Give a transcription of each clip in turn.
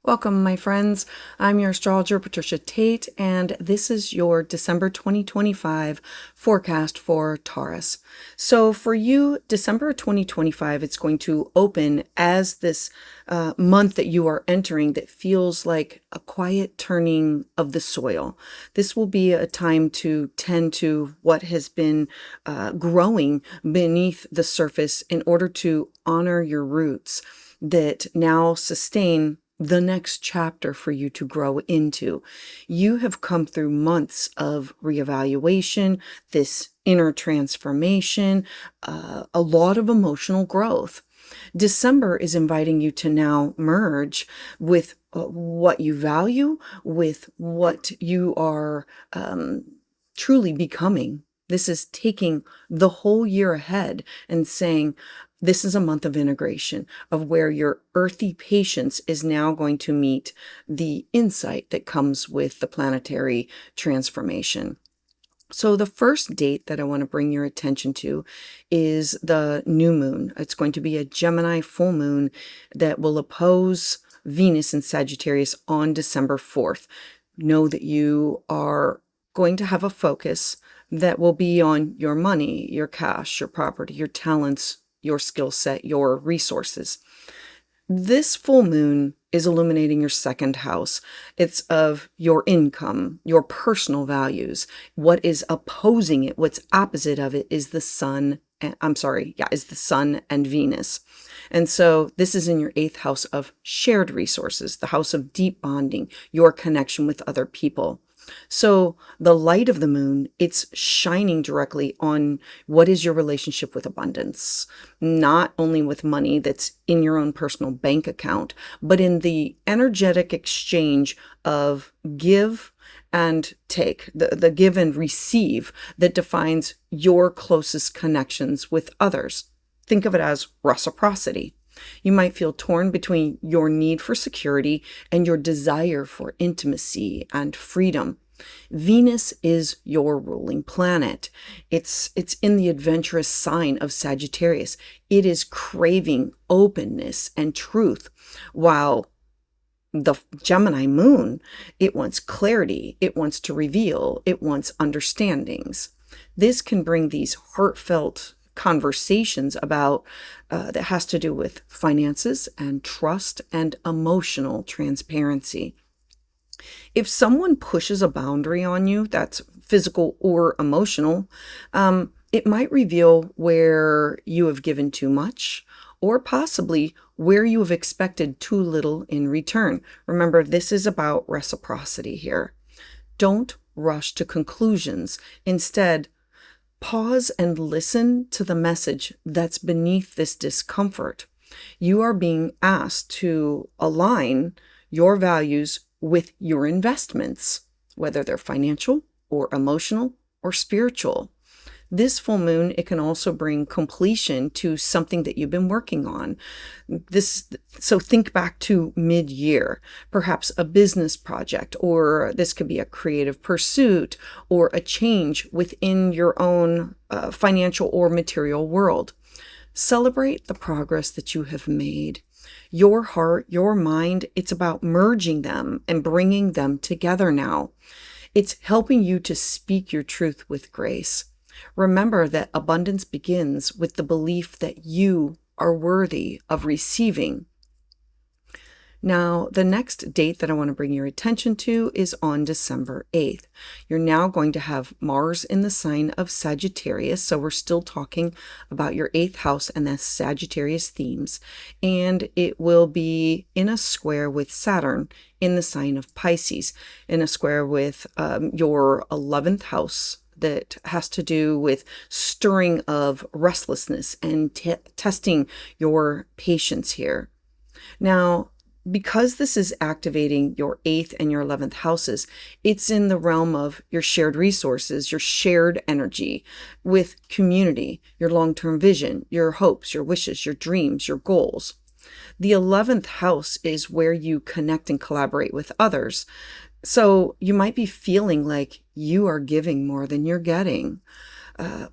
Welcome, my friends. I'm your astrologer, Patricia Tate, and this is your December 2025 forecast for Taurus. So for you, December 2025, it's going to open as this month that you are entering that feels like a quiet turning of the soil. This will be a time to tend to what has been growing beneath the surface in order to honor your roots that now sustain the next chapter for you to grow into. You have come through months of reevaluation, this inner transformation, a lot of emotional growth. December is inviting you to now merge with what you value, with what you are truly becoming. This is taking the whole year ahead and saying, this is a month of integration, of where your earthy patience is now going to meet the insight that comes with the planetary transformation. So the first date that I want to bring your attention to is the new moon. It's going to be a Gemini full moon that will oppose Venus in Sagittarius on December 4th. Know that you are going to have a focus that will be on your money, your cash, your property, your talents, your skill set, your resources. This full moon is illuminating your second house. It's of your income, your personal values. What is opposing it, what's opposite of it is the sun. Is the sun and Venus. And so this is in your 8th house of shared resources, the house of deep bonding, your connection with other people. So the light of the moon, it's shining directly on what is your relationship with abundance, not only with money that's in your own personal bank account, but in the energetic exchange of give and take, the give and receive that defines your closest connections with others. Think of it as reciprocity. You might feel torn between your need for security and your desire for intimacy and freedom. Venus is your ruling planet. It's in the adventurous sign of Sagittarius. It is craving openness and truth, while the Gemini moon, it wants clarity, it wants to reveal, it wants understandings. This can bring these heartfelt conversations about that has to do with finances and trust and emotional transparency. If someone pushes a boundary on you, that's physical or emotional, it might reveal where you have given too much, or possibly where you have expected too little in return. Remember, this is about reciprocity here. Don't rush to conclusions. Instead, pause and listen to the message that's beneath this discomfort. You are being asked to align your values with your investments, whether they're financial or emotional or spiritual. This full moon, it can also bring completion to something that you've been working on. So think back to mid-year, perhaps a business project, or this could be a creative pursuit or a change within your own financial or material world. Celebrate the progress that you have made. Your heart, your mind, it's about merging them and bringing them together now. It's helping you to speak your truth with grace. Remember that abundance begins with the belief that you are worthy of receiving. Now, the next date that I want to bring your attention to is on December 8th. You're now going to have Mars in the sign of Sagittarius, so we're still talking about your 8th house and the Sagittarius themes, and it will be in a square with Saturn in the sign of Pisces, in a square with your 11th house that has to do with stirring of restlessness and testing your patience here. Now, because this is activating your 8th and your 11th houses, it's in the realm of your shared resources, your shared energy with community, your long-term vision, your hopes, your wishes, your dreams, your goals. The 11th house is where you connect and collaborate with others. So you might be feeling like you are giving more than you're getting,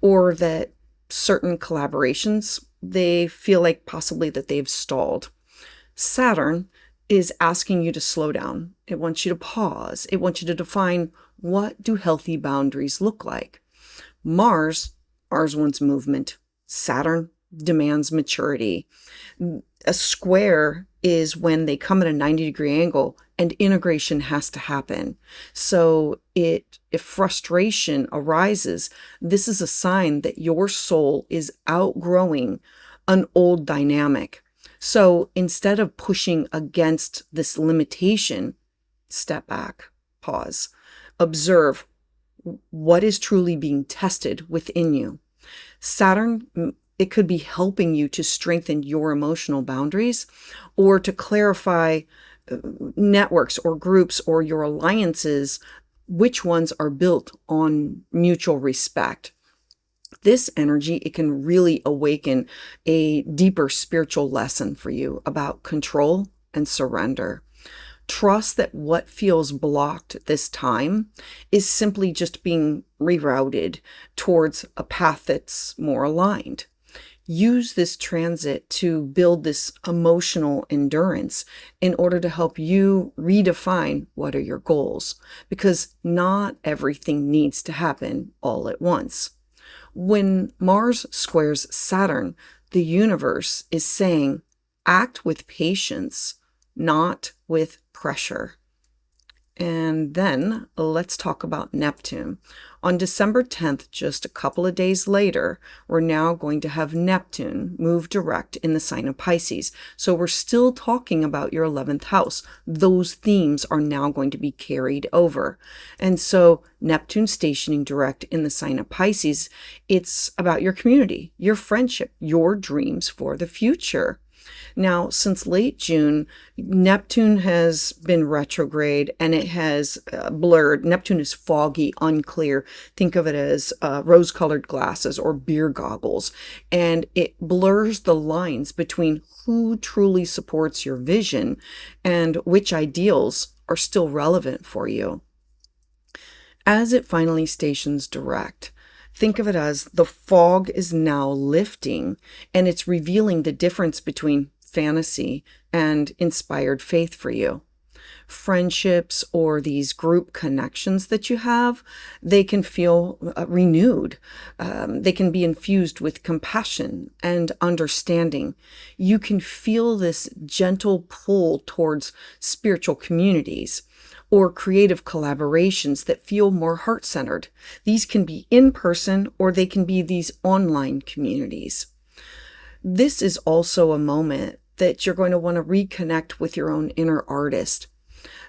or that certain collaborations, they feel like possibly that they've stalled. Saturn is asking you to slow down. It wants you to pause. It wants you to define, what do healthy boundaries look like? Mars wants movement. Saturn demands maturity. A square is when they come at a 90-degree angle and integration has to happen. So if frustration arises, this is a sign that your soul is outgrowing an old dynamic. So instead of pushing against this limitation, step back, pause, observe what is truly being tested within you. Saturn, it could be helping you to strengthen your emotional boundaries or to clarify networks or groups or your alliances, which ones are built on mutual respect. This energy, it can really awaken a deeper spiritual lesson for you about control and surrender. Trust that what feels blocked this time is simply just being rerouted towards a path that's more aligned. Use this transit to build this emotional endurance in order to help you redefine what are your goals, because not everything needs to happen all at once. When Mars squares Saturn, the universe is saying, act with patience, not with pressure. And then let's talk about Neptune. On December 10th, just a couple of days later, we're now going to have Neptune move direct in the sign of Pisces. So we're still talking about your 11th house. Those themes are now going to be carried over. And so Neptune stationing direct in the sign of Pisces, it's about your community, your friendship, your dreams for the future. Now, since late June, Neptune has been retrograde and it has blurred. Neptune is foggy, unclear. Think of it as rose-colored glasses or beer goggles. And it blurs the lines between who truly supports your vision and which ideals are still relevant for you. As it finally stations direct, think of it as the fog is now lifting and it's revealing the difference between fantasy and inspired faith for you. Friendships or these group connections that you have, they can feel renewed. They can be infused with compassion and understanding. You can feel this gentle pull towards spiritual communities or creative collaborations that feel more heart-centered. These can be in person or they can be these online communities. This is also a moment that you're going to want to reconnect with your own inner artist.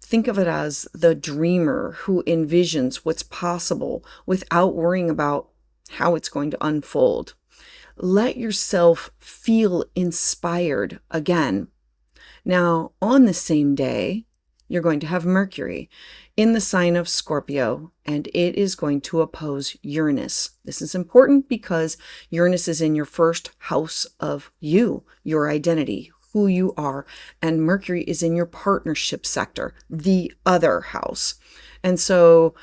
Think of it as the dreamer who envisions what's possible without worrying about how it's going to unfold. Let yourself feel inspired again. Now, on the same day, you're going to have Mercury in the sign of Scorpio, and it is going to oppose Uranus. This is important because Uranus is in your first house of you, your identity, who you are, and Mercury is in your partnership sector, the other house. And so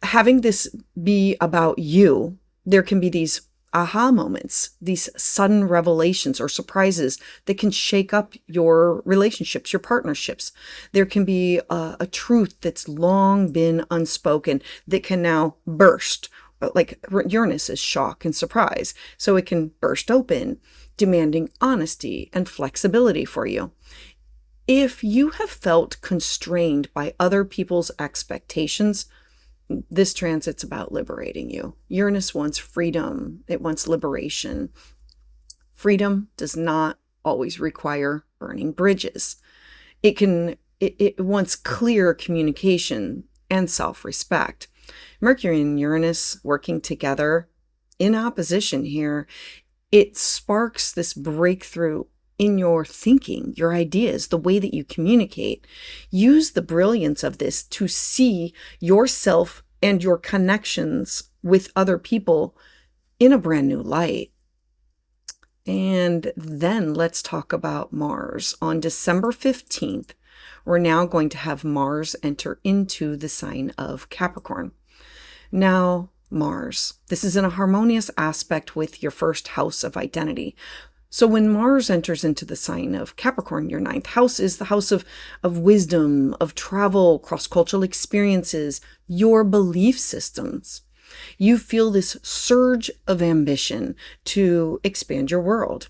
having this be about you, there can be these aha moments, these sudden revelations or surprises that can shake up your relationships, your partnerships. There can be a truth that's long been unspoken that can now burst, like Uranus is shock and surprise. So it can burst open, demanding honesty and flexibility for you. If you have felt constrained by other people's expectations, this transit's about liberating you. Uranus wants freedom. It wants liberation. Freedom does not always require burning bridges. It wants clear communication and self-respect. Mercury and Uranus working together in opposition here, it sparks this breakthrough in your thinking, your ideas, the way that you communicate. Use the brilliance of this to see yourself and your connections with other people in a brand new light. And then let's talk about Mars. On December 15th, we're now going to have Mars enter into the sign of Capricorn. Now, Mars, this is in a harmonious aspect with your first house of identity. So when Mars enters into the sign of Capricorn, your ninth house is the house of wisdom, of travel, cross-cultural experiences, your belief systems. You feel this surge of ambition to expand your world.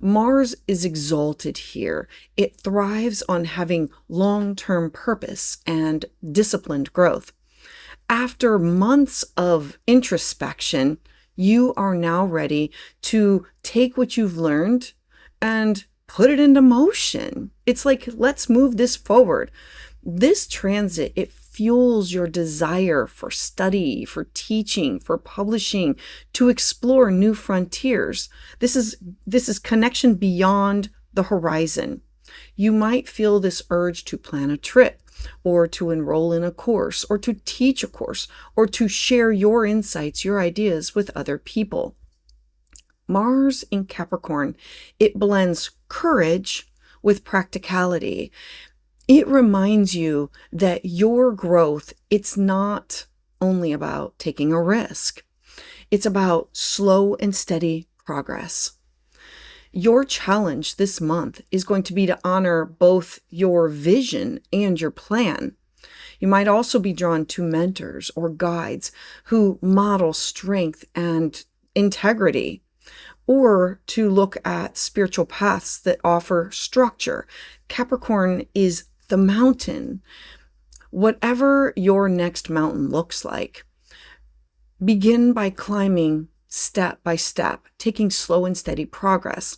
Mars is exalted here. It thrives on having long-term purpose and disciplined growth. After months of introspection, you are now ready to take what you've learned and put it into motion. It's like, let's move this forward. This transit, it fuels your desire for study, for teaching, for publishing, to explore new frontiers. This is connection beyond the horizon. You might feel this urge to plan a trip, or to enroll in a course, or to teach a course, or to share your insights, your ideas with other people. Mars in Capricorn, it blends courage with practicality. It reminds you that your growth, it's not only about taking a risk. It's about slow and steady progress. Your challenge this month is going to be to honor both your vision and your plan. You might also be drawn to mentors or guides who model strength and integrity, or to look at spiritual paths that offer structure. Capricorn is the mountain. Whatever your next mountain looks like, begin by climbing step by step, taking slow and steady progress.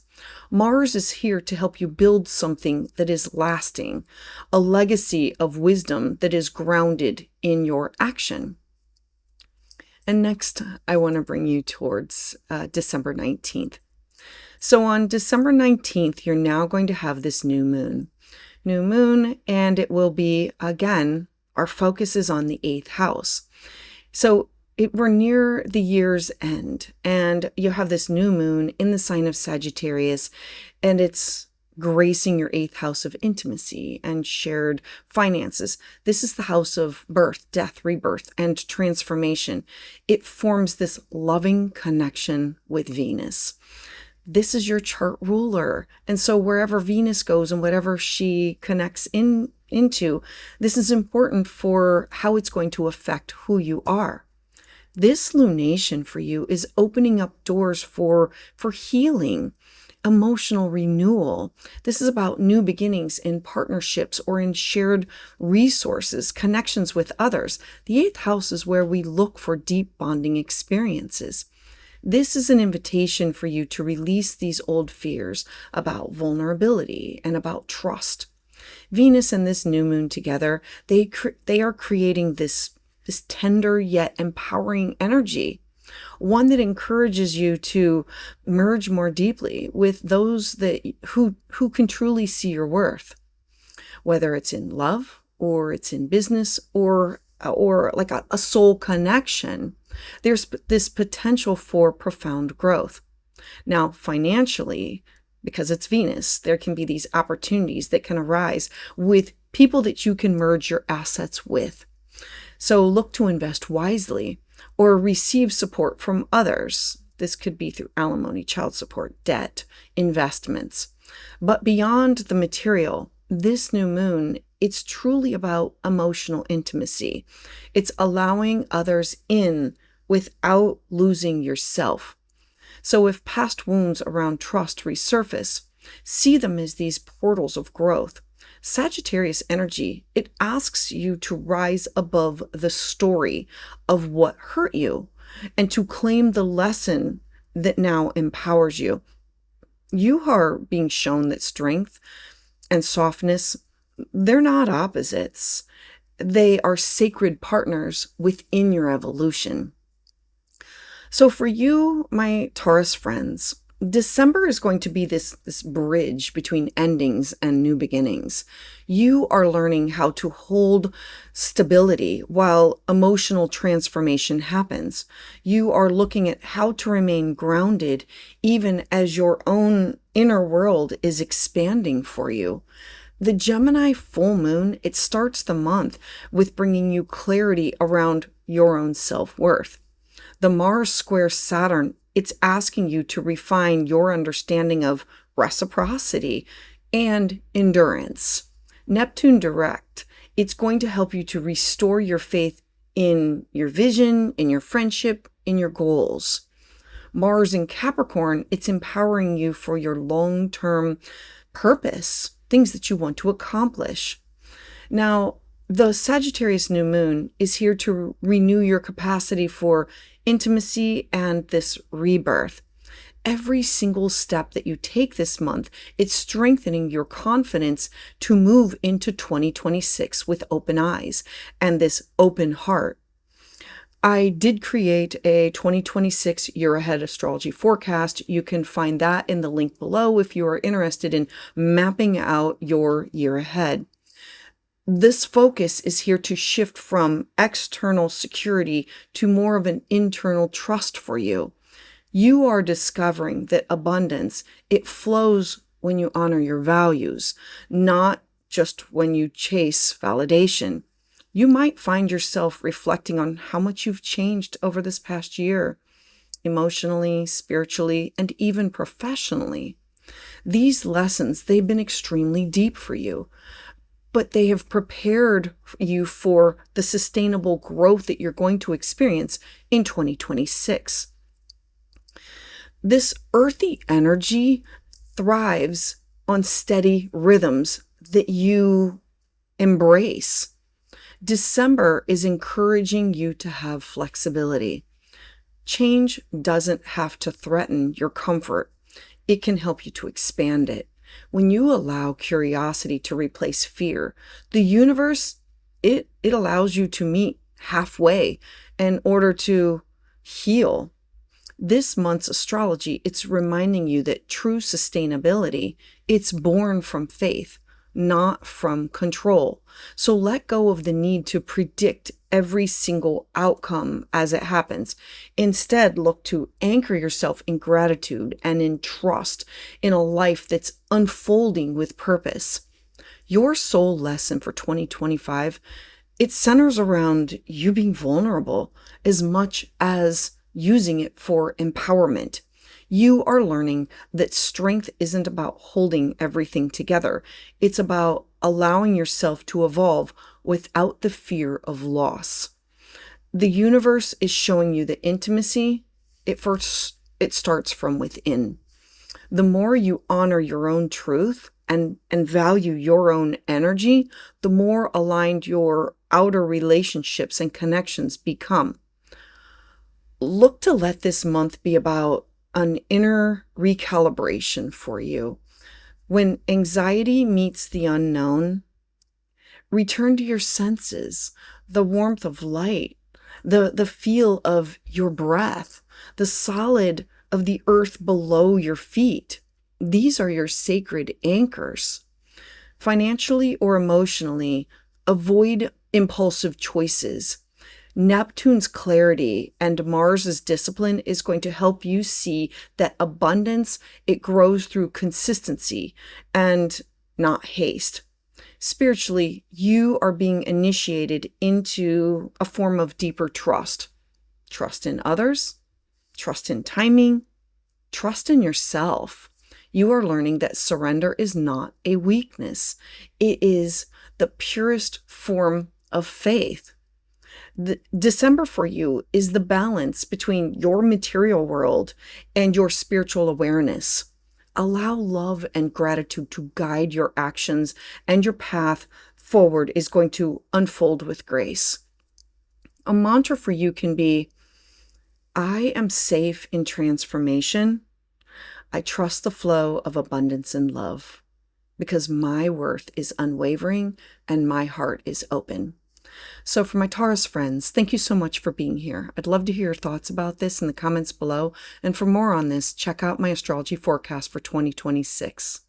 Mars is here to help you build something that is lasting, a legacy of wisdom that is grounded in your action. And next, I want to bring you towards December 19th. So on December 19th, you're now going to have this new moon. And it will be, again, our focus is on the 8th house. So we're near the year's end, and you have this new moon in the sign of Sagittarius, and it's gracing your 8th house of intimacy and shared finances. This is the house of birth, death, rebirth, and transformation. It forms this loving connection with Venus. This is your chart ruler. And so wherever Venus goes and whatever she connects into, this is important for how it's going to affect who you are. This lunation for you is opening up doors for healing, emotional renewal. This is about new beginnings in partnerships or in shared resources, connections with others. The 8th house is where we look for deep bonding experiences. This is an invitation for you to release these old fears about vulnerability and about trust. Venus and this new moon together, they are creating this tender yet empowering energy, one that encourages you to merge more deeply with those who can truly see your worth, whether it's in love or it's in business or like a soul connection. There's this potential for profound growth. Now, financially, because it's Venus, there can be these opportunities that can arise with people that you can merge your assets with. So look to invest wisely or receive support from others. This could be through alimony, child support, debt, investments. But beyond the material, this new moon, it's truly about emotional intimacy. It's allowing others in without losing yourself. So if past wounds around trust resurface, see them as these portals of growth. Sagittarius energy, it asks you to rise above the story of what hurt you and to claim the lesson that now empowers you. You are being shown that strength and softness, they're not opposites. They are sacred partners within your evolution. So for you, my Taurus friends, December is going to be this bridge between endings and new beginnings. You are learning how to hold stability while emotional transformation happens. You are looking at how to remain grounded even as your own inner world is expanding for you. The Gemini full moon, it starts the month with bringing you clarity around your own self-worth. The Mars square Saturn It's asking you to refine your understanding of reciprocity and endurance. Neptune direct, it's going to help you to restore your faith in your vision, in your friendship, in your goals. Mars in Capricorn, it's empowering you for your long-term purpose, things that you want to accomplish. Now, the Sagittarius new moon is here to renew your capacity for intimacy and this rebirth. Every single step that you take this month, it's strengthening your confidence to move into 2026 with open eyes and this open heart. I did create a 2026 year ahead astrology forecast. You can find that in the link below if you are interested in mapping out your year ahead. This focus is here to shift from external security to more of an internal trust for you. You are discovering that abundance, it flows when you honor your values, not just when you chase validation. You might find yourself reflecting on how much you've changed over this past year, emotionally, spiritually, and even professionally. These lessons, they've been extremely deep for you, but they have prepared you for the sustainable growth that you're going to experience in 2026. This earthy energy thrives on steady rhythms that you embrace. December is encouraging you to have flexibility. Change doesn't have to threaten your comfort. It can help you to expand it. When you allow curiosity to replace fear, the universe, it allows you to meet halfway in order to heal. This month's astrology, it's reminding you that true sustainability, it's born from faith, not from control. So let go of the need to predict every single outcome as it happens. Instead, look to anchor yourself in gratitude and in trust in a life that's unfolding with purpose. Your soul lesson for 2025, it centers around you being vulnerable as much as using it for empowerment. You are learning that strength isn't about holding everything together. It's about allowing yourself to evolve without the fear of loss. The universe is showing you that intimacy, it starts from within. The more you honor your own truth and value your own energy, the more aligned your outer relationships and connections become. Look to let this month be about an inner recalibration for you. When anxiety meets the unknown, return to your senses, the warmth of light, the feel of your breath, the solid of the earth below your feet. These are your sacred anchors. Financially or emotionally, avoid impulsive choices. Neptune's clarity and Mars's discipline is going to help you see that abundance, it grows through consistency and not haste. Spiritually, you are being initiated into a form of deeper trust. Trust in others, trust in timing, trust in yourself. You are learning that surrender is not a weakness. It is the purest form of faith. December for you is the balance between your material world and your spiritual awareness. Allow love and gratitude to guide your actions, and your path forward is going to unfold with grace. A mantra for you can be, I am safe in transformation. I trust the flow of abundance and love because my worth is unwavering and my heart is open. So for my Taurus friends, thank you so much for being here. I'd love to hear your thoughts about this in the comments below. And for more on this, check out my astrology forecast for 2026.